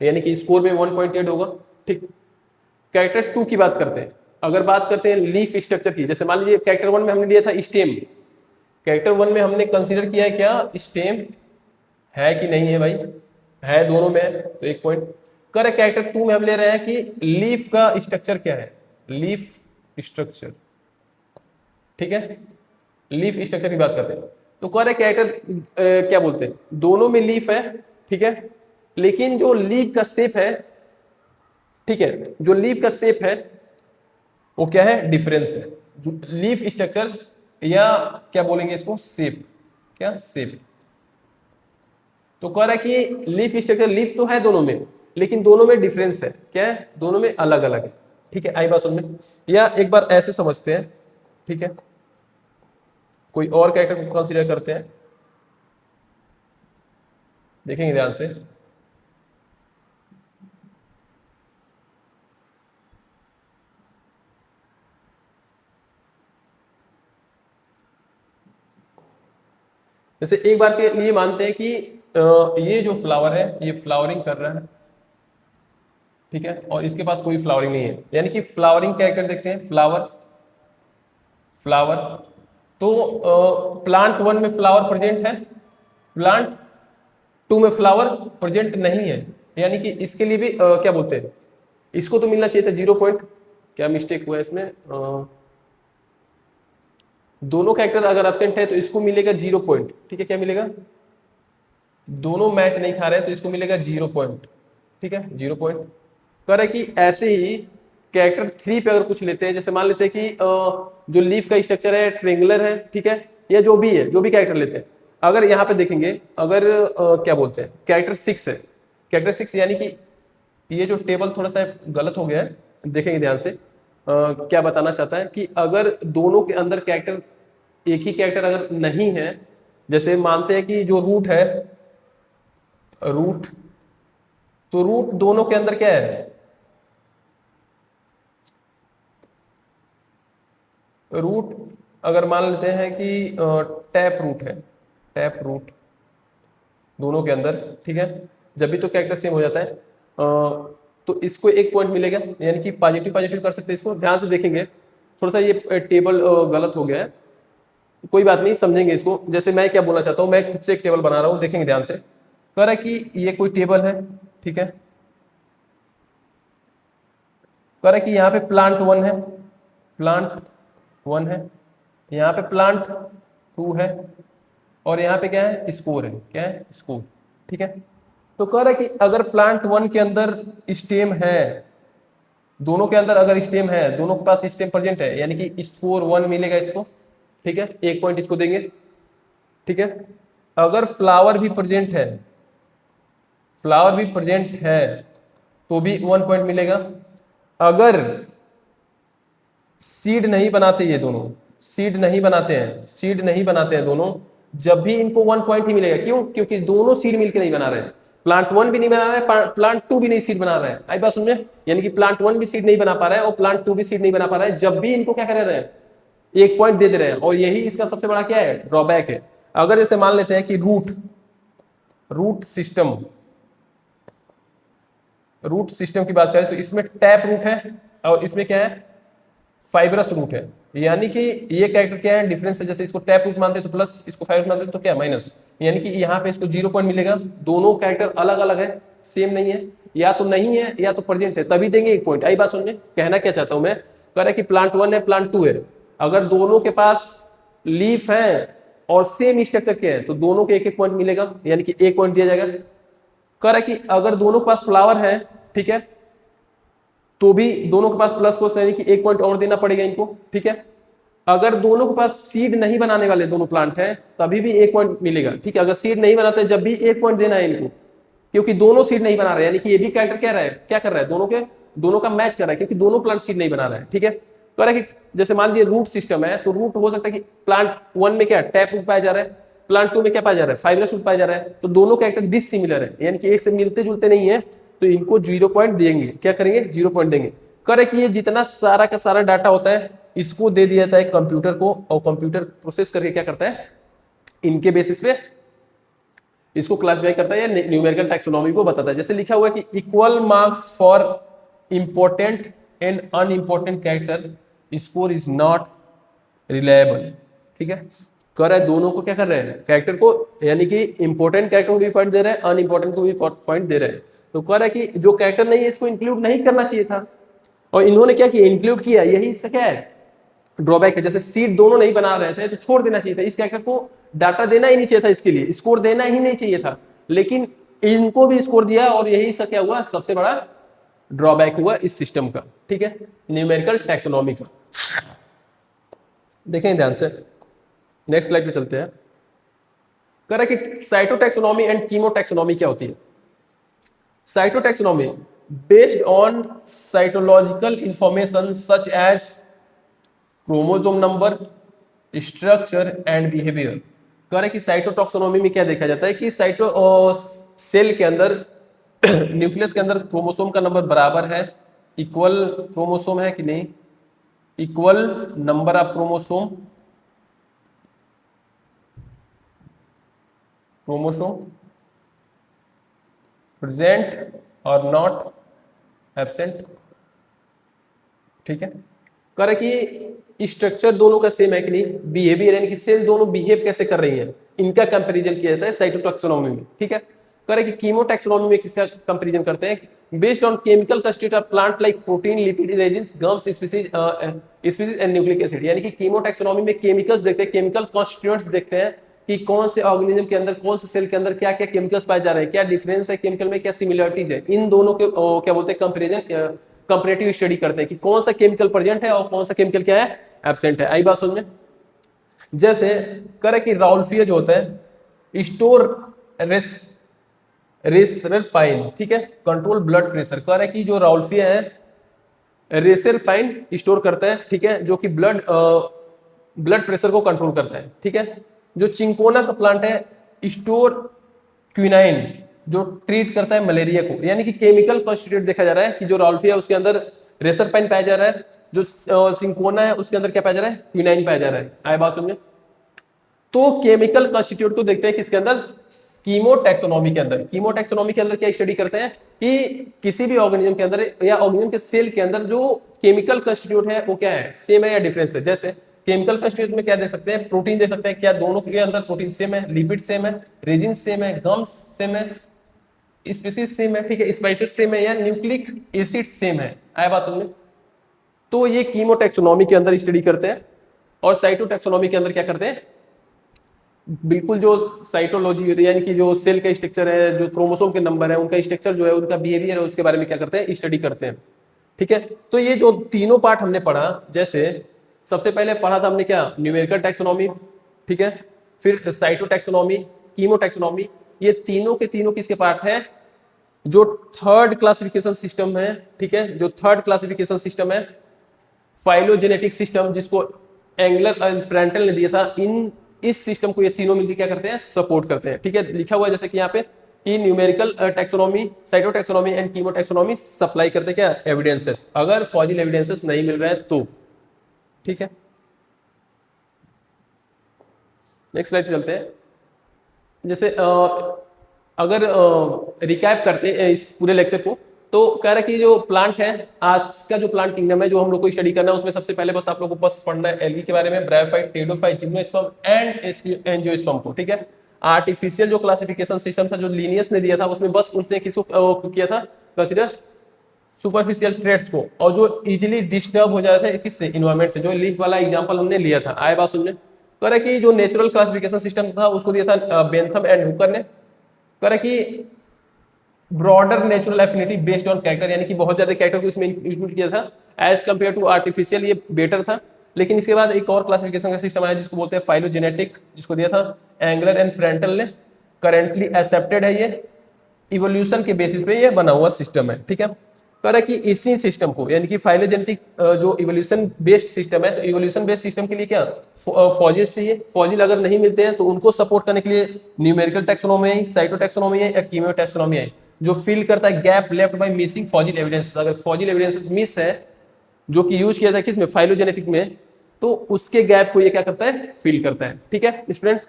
यानी कि स्कोर में 1.8 होगा। ठीक, कैरेक्टर टू की बात करते हैं। अगर बात करते हैं लीफ स्ट्रक्चर की, जैसे मान लीजिए कैरेक्टर वन में हमने लिया था स्टेम, कैरेक्टर वन में हमने कंसीडर किया है क्या, स्टेम है कि नहीं है, भाई है, दोनों में है, तो एक पॉइंट। कर कैरेक्टर टू में हम ले रहे हैं कि लीफ का स्ट्रक्चर क्या है, लीफ स्ट्रक्चर। ठीक है, लीफ स्ट्रक्चर की बात करते हैं, तो कह रहे कैरेक्टर क्या बोलते हैं, दोनों में लीफ है। ठीक है, लेकिन जो लीफ का शेप है, ठीक है, जो लीफ का शेप है वो क्या है, डिफरेंस है। जो लीफ स्ट्रक्चर या क्या बोलेंगे इसको, शेप, क्या शेप। तो कह रहा है कि लीफ स्ट्रक्चर, लीफ तो है दोनों में, लेकिन दोनों में डिफरेंस है। क्या है, दोनों में अलग अलग है। ठीक है, आई बात समझ में। या एक बार ऐसे समझते हैं, ठीक है, कोई और कैरेक्टर को कंसीडर करते हैं, देखेंगे ध्यान से। जैसे एक बार के लिए मानते हैं कि ये जो फ्लावर है ये फ्लावरिंग कर रहा है, ठीक है, और इसके पास कोई फ्लावरिंग नहीं है, यानी कि फ्लावरिंग कैरेक्टर देखते हैं, फ्लावर, फ्लावर। तो प्लांट वन में फ्लावर प्रेजेंट है, प्लांट टू में फ्लावर प्रेजेंट नहीं है, यानी कि इसके लिए भी क्या बोलते हैं, इसको तो मिलना चाहिए था 0 पॉइंट। क्या मिस्टेक हुआ है इसमें, दोनों कैरेक्टर अगर एब्सेंट है तो इसको मिलेगा 0 पॉइंट। ठीक है, क्या मिलेगा, दोनों मैच नहीं खा रहे हैं तो इसको मिलेगा 0 पॉइंट। ठीक है, 0 पॉइंट। कह रहा है कि ऐसे ही कैरेक्टर थ्री पे अगर कुछ लेते हैं, जैसे मान लेते हैं कि जो लीफ का स्ट्रक्चर है ट्रेंगुलर है, ठीक है, या जो भी है, जो भी कैरेक्टर लेते हैं, अगर यहाँ पे देखेंगे, अगर क्या बोलते हैं, कैरेक्टर 6 है, कैरेक्टर 6, यानी कि ये जो टेबल थोड़ा सा गलत हो गया है, देखेंगे ध्यान से। क्या बताना चाहता है कि अगर दोनों के अंदर कैरेक्टर, एक ही कैरेक्टर अगर नहीं है, जैसे मानते हैं कि जो रूट है, रूट, तो रूट दोनों के अंदर क्या है, रूट अगर मान लेते हैं कि टैप रूट है, टैप रूट दोनों के अंदर, ठीक है, जब भी तो कैरेक्टर सेम हो जाता है, तो इसको एक पॉइंट मिलेगा, यानी कि पॉजिटिव पॉजिटिव कर सकते हैं। इसको ध्यान से देखेंगे, थोड़ा सा ये टेबल गलत हो गया है, कोई बात नहीं, समझेंगे इसको। जैसे मैं क्या बोलना चाहता हूँ, मैं खुद से एक टेबल बना रहा हूँ, देखेंगे ध्यान से। कह रहा है कि ये कोई टेबल है, ठीक है। कह रहा है कि यहाँ पे प्लांट 1 है, प्लांट 1 है, यहाँ पे प्लांट 2 है, और यहाँ पे क्या है, स्कोर है, क्या है, स्कोर, ठीक है। तो कह रहा है कि अगर प्लांट 1 के अंदर स्टेम है, दोनों के अंदर अगर स्टेम है, दोनों के पास स्टेम प्रेजेंट है, यानी कि स्कोर 1 मिलेगा इसको, ठीक है, 1 पॉइंट इसको देंगे, ठीक है। अगर फ्लावर भी प्रेजेंट है, फ्लावर भी प्रेजेंट है, तो भी 1 पॉइंट मिलेगा। अगर सीड नहीं बनाते, ये दोनों सीड नहीं बनाते हैं, सीड नहीं बनाते हैं दोनों, जब भी इनको 1 पॉइंट ही मिलेगा। क्यों? क्योंकि दोनों सीड मिलकर नहीं बना रहे हैं। प्लांट 1 भी नहीं बना रहा है, प्लांट 2 भी नहीं सीड बना रहा है। आई बात सुन में, यानी कि प्लांट 1 भी सीड नहीं बना पा रहा है और प्लांट 2 भी सीड नहीं बना पा रहा है, जब भी इनको क्या कर रहे हैं, 1 पॉइंट दे रहे हैं। और यही इसका सबसे बड़ा क्या है, ड्रॉबैक है। अगर जैसे मान लेते हैं कि रूट सिस्टम की बात करें तो इसमें टैप रूट है और इसमें क्या है, फाइब्रस रूट है। यानी कि ये कैरेक्टर क्या है, डिफरेंस है। जैसे इसको टैप रूट मानते हैं तो प्लस, इसको फाइब्रस मानते हैं तो क्या, माइनस। यानी कि यहाँ पे इसको 0 पॉइंट मिलेगा। दोनों कैरेक्टर अलग अलग है, सेम नहीं है, या तो नहीं है या तो प्रेजेंट है, तभी देंगे 1 पॉइंट। आई बात सुनने, कहना क्या चाहता हूं मैं, कह रहा है कि प्लांट 1 है, प्लांट 2 है, अगर दोनों के पास लीफ है और सेम स्ट्रक्चर के हैं तो दोनों के 1-1 पॉइंट मिलेगा, यानी कि 1 पॉइंट दिया जाएगा। कह रहा है कि अगर दोनों के पास फ्लावर है, ठीक है, तो भी दोनों के पास प्लस को, यानी कि 1 पॉइंट और देना पड़ेगा इनको, ठीक है। अगर दोनों के पास सीड नहीं बनाने वाले दोनों प्लांट हैं, तभी भी 1 पॉइंट मिलेगा, ठीक है। अगर सीड नहीं बनाते, जब भी 1 पॉइंट देना है इनको, क्योंकि दोनों सीड नहीं बना रहे, यानी कि ये भी कैरेक्टर क्या कर रहा है, दोनों का मैच कर रहा है, क्योंकि दोनों प्लांट सीड नहीं बना रहे हैं, ठीक है। तो कि जैसे मान लीजिए रूट सिस्टम है, तो रूट हो सकता है कि प्लांट 1 में क्या टैप रूट पाया जा रहा है, प्लांट 2 में क्या पाया जा रहा है, फाइब्रस रूट पाया जा रहा है। तो दोनों कैरेक्टर डिसिमिलर है, यानी कि एक से मिलते जुलते नहीं है, तो इनको 0 पॉइंट देंगे। क्या करेंगे, 0 पॉइंट देंगे। करे कि ये जितना सारा का सारा डाटा होता है, इसको दे दिया जाता है कंप्यूटर को, और कंप्यूटर प्रोसेस करके क्या करता है, इनके बेसिस पे इसको क्लासिफाई करता है या न्यूमेरिकल टैक्सोनॉमी को बताता है। जैसे लिखा हुआ है कि equal marks for important and unimportant character, score is not reliable, ठीक है। कर रहा है दोनों को, क्या कर रहे हैं, कैरेक्टर को, यानी कि इंपॉर्टेंट कैरेक्टर को भी पॉइंट दे रहे हैं, अनइंपॉर्टेंट को भी पॉइंट दे रहे हैं। तो कह रहा है कि जो कैरेक्टर नहीं है इसको इंक्लूड नहीं करना चाहिए था, और इन्होंने क्या किया, इंक्लूड किया। यही इसका क्या है, ड्रॉबैक है। जैसे सीट दोनों नहीं बना रहे थे तो छोड़ देना चाहिए था, इस कैरेक्टर को डाटा देना ही नहीं चाहिए था, इसके लिए स्कोर देना ही नहीं चाहिए था, लेकिन इनको भी स्कोर दिया, और यही इसका क्या हुआ, सबसे बड़ा ड्रॉबैक हुआ इस सिस्टम का, ठीक है, न्यूमेरिकल टैक्सोनॉमी का। देखें ध्यान से, नेक्स्ट स्लाइड पे चलते हैं। कह रहा है कि साइटोटैक्सोनॉमी एंड कीमोटैक्सोनॉमी क्या होती है। Cytotaxonomy based on cytological information such as chromosome number, structure and behavior। कह रहे कि साइटोटॉक्सोनॉमी में क्या देखा जाता है कि सेल के अंदर न्यूक्लियस के अंदर क्रोमोसोम का नंबर बराबर है, इक्वल क्रोमोसोम है कि नहीं, equal number of chromosome present और नॉट एब्सेंट, ठीक है। कह रहे कि स्ट्रक्चर दोनों का सेम है कि नहीं, बिहेवियर यानी कि सेल दोनों बिहेव कैसे कर रही हैं, इनका कंपैरिजन किया जाता है साइटोटैक्सोनॉमी में, ठीक है। कह रहे कि कीमोटैक्सोनॉमी में किसका कंपैरिजन करते हैं, based on chemical constitute of plant like protein, lipid, resins, gums, species and nucleic acid. यानी कि कीमोटैक्सोनॉमी में केमिकल्स देखते हैं, केमिकल कॉन्स्टिट्यूएंट्स देखते हैं कि कौन से ऑर्गेनिज्म के अंदर, कौन से सेल के अंदर क्या क्या केमिकल्स पाए जा रहे हैं, क्या डिफरेंस है केमिकल में, क्या सिमिलरिटीज है, इन दोनों के क्या बोलते हैं, कंपैरेटिव स्टडी करते हैं कि कौन सा केमिकल प्रेजेंट है और कौन सा केमिकल क्या है, एब्सेंट है। आई बात समझ में। जैसे करे कि राउल्फिया जो होता है, स्टोर रेसरपाइन, ठीक है, कंट्रोल ब्लड प्रेशर। कह रहा है कि जो राउल्फिया है रेसरपाइन स्टोर करता है, ठीक है, जो कि ब्लड प्रेशर को कंट्रोल करता है, ठीक है। जो चिंकोना का प्लांट है, स्टोर क्विनाइन, जो ट्रीट करता है मलेरिया को। यानी कि केमिकल कॉन्स्टिट्यूट देखा जा रहा है कि जो राउल्फिया उसके अंदर रेसरपाइन पाया जा रहा है, जो सिंकोना है उसके अंदर क्या पाया जा रहा है, क्विनाइन पाया जा रहा है। आए बात समझे। तो केमिकल कॉन्स्टिट्यूट को देखते हैं किसके अंदर, कीमोटैक्सोनॉमी के अंदर। कीमोटैक्सोनॉमी के अंदर क्या स्टडी करते हैं कि किसी भी ऑर्गेनिज्म के अंदर या ऑर्गेनिज्म के सेल के अंदर जो केमिकल कॉन्स्टिट्यूट है वो क्या है, सेम है या डिफरेंस है। जैसे केमिकल कंस्टिट्यूएंट में क्या दे सकते हैं, प्रोटीन दे सकते हैं, क्या दोनों के अंदर प्रोटीन सेम है, लिपिड सेम है, रेजिन सेम है, गम्स सेम है, स्पीसीज सेम है, ठीक है, स्पाइसेस सेम है, या न्यूक्लिक एसिड सेम है। आया बात समझ में? तो ये कीमोटैक्सोनॉमी के अंदर स्टडी करते हैं, और साइटोटैक्सोनॉमी के अंदर क्या करते हैं, बिल्कुल जो साइटोलॉजी होती है, यानी कि जो सेल का स्ट्रक्चर है, जो क्रोमोसोम के नंबर है, उनका स्ट्रक्चर जो है, उनका बिहेवियर है, उसके बारे में क्या करते हैं, स्टडी करते हैं। ठीक है, तो ये जो तीनों पार्ट हमने पढ़ा, जैसे सबसे पहले पढ़ा था हमने क्या, न्यूमेरिकल टैक्सोनॉमी, ठीक है, फिर साइटोटैक्सोनॉमी, कीमोटैक्सोनॉमी, ये तीनों के तीनों किसके पार्ट है, जो थर्ड क्लासिफिकेशन सिस्टम है, ठीक है, जो थर्ड क्लासिफिकेशन सिस्टम है, फाइलोजेनेटिक सिस्टम, जिसको एंगलर एंड प्रेंटल ने दिया था, इस सिस्टम को ये तीनों मिलकर क्या करते हैं, सपोर्ट करते हैं। ठीक है, लिखा हुआ है जैसे कि यहाँ पे कि numerical taxonomy, cytotaxonomy and कीमोटैक्सोनॉमी supply करते हैं क्या, एविडेंसेस, अगर फॉजिल एविडेंसेस नहीं मिल रहे हैं तो। ठीक है, नेक्स्ट स्लाइड पे चलते हैं। जैसे अगर रिकैप करते हैं इस पूरे लेक्चर को, तो कह रहा है कि जो प्लांट है, आज का जो प्लांट किंगडम है, जो हम लोग को स्टडी करना है, उसमें सबसे पहले बस आप लोगों को बस पढ़ना है एल्गी के बारे में, bryophyte, pteridophyte, gymnosperm and angiosperm को। ठीक है, आर्टिफिशियल जो क्लासिफिकेशन सिस्टम था, जो लीनियस ने दिया था, उसमें बस उसने किसको किया था कंसीडर, सुपरफिशियल ट्रेड्स को, और जो इजीली डिस्टर्ब हो जा रहे थे किससे, इन्वायरमेंट से, जो लीफ वाला एग्जांपल हमने लिया था। आए बात सुनने, कह रहा है कि जो नेचुरल क्लासिफिकेशन सिस्टम था, उसको दिया था बेंथम एंड हुकर ने। कह रहा है कि broader natural affinity based on character, यानी कि बहुत ज्यादा कैरेक्टर को इसमें इंक्लूड किया था एज कंपेयर टू आर्टिफिशियल, ये बेटर था। लेकिन इसके बाद एक और क्लासिफिकेशन का सिस्टम आया जिसको बोलते हैं फाइलोजेनेटिक, जिसको दिया था एंगलर एंड प्रेंटल ने, करेंटली एक्सेप्टेड है, ये इवोल्यूशन के बेसिस पे ये बना हुआ सिस्टम है। ठीक है, कह रहा है कि इसी सिस्टम को, यानी कि फाइलोजेनेटिक जो इवोल्यूशन बेस्ड सिस्टम है, तो इवोल्यूशन बेस्ड सिस्टम के लिए क्या फॉजिल चाहिए, फॉजिल अगर नहीं मिलते हैं तो उनको सपोर्ट करने के लिए न्यूमेरिकल टैक्सोनॉमी है, साइटोटैक्सोनॉमी है, या कीमियोटैक्सोनॉमी है, जो फिल करता है gap left by missing fossil evidence. अगर फॉजिल एविडेंस मिस है, जो कि यूज किया था किसमें, फाइलोजेनेटिक में, तो उसके गैप को ये क्या करता है, फिल करता है। ठीक है स्टूडेंट्स,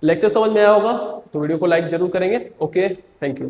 लेक्चर समझ में आया होगा तो वीडियो को लाइक जरूर करेंगे। Okay, thank you.